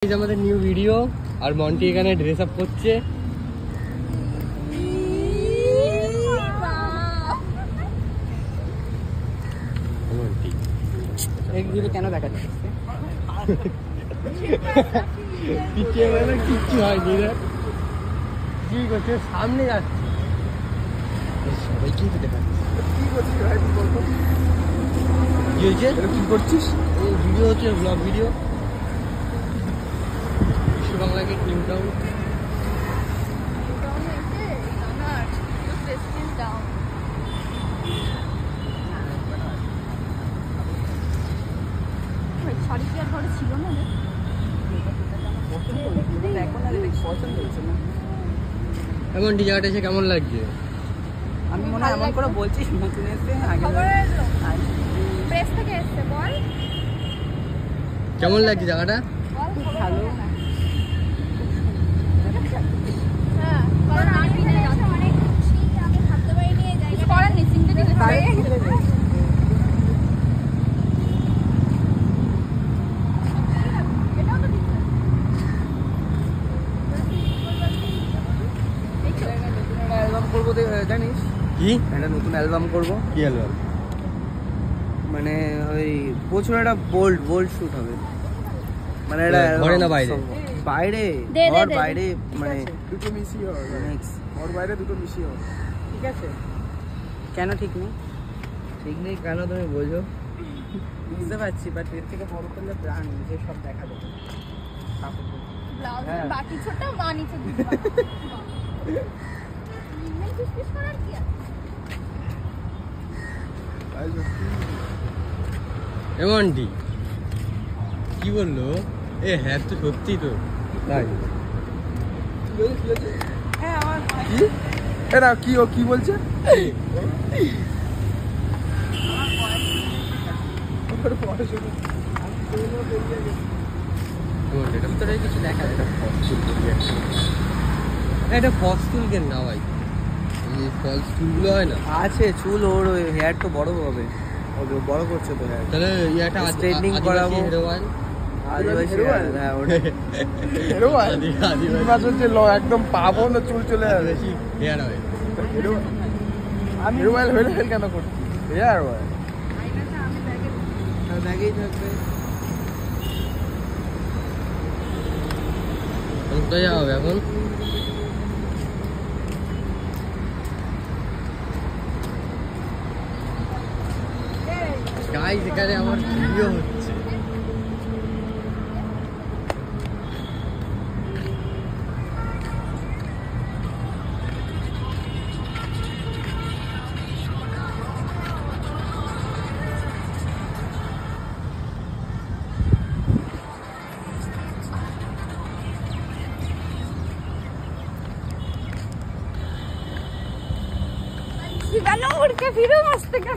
আমাদের new video আর মন্টি এখানে dress up করছে। কেন দেখাচ্ছে কিচ্ছু হয়নি রে, কি করছে সামনে যাচ্ছে সবাইকেই তো দেখাচ্ছে। কি হয়েছে, কি করছিস? এই ভিডিও হচ্ছে ব্লগ ভিডিও, বিশ্ব বাংলাকে নিউ টাউন। এমন জায়গাটা এসে কেমন লাগছে? আমি মনে হয় এমন করে বলছিস নতুন এসে কেমন লাগছে জায়গাটা? ভালো। জানিস কি একটা নতুন অ্যালবাম করবো? কি অ্যালবাম? মানে ওই প্রচুর একটা বোল্ড শুট হবে, মানে এটা ঘরে না বাইরে? বাইরে, ঘর বাইরে, মানে দুটো মিশিয়ে হবে, ঘর বাইরে দুটো মিশিয়ে হবে। ঠিক আছে, কেন ঠিক নেই? ঠিক নেই কেন তুমি বলছো? বুঝতে পারছি, বাট এর থেকে বড় করলে প্ল্যান যে সব দেখা যাবে। বাকি ছোট মানিতে এমনটি কি বললো? এ হ্যাঁ তো সত্যি তো তাই। এরা কি ও কি বলছে? কিছু দেখা যায় এটা ফলস চুল কেন না ভাই? এই ফলস চুলগুলো হয় না আছে, চুল ওর হেয়ার তো বড় হবে, বড় করছে তো হেয়ার। তাহলে এটা স্ট্রেটনিং করাবো। হেরোয়ান একদম পাবো না, চুল চলে যাবে। হেয়ার অয়েল কেন করছি? হেয়ার অয়েল ব্যাগেই থাকবে। কোথায় যাওয়া হবে এখন? গাইস এখানে আমার ভিডিও হচ্ছে। उड़ के फिर मस्त कर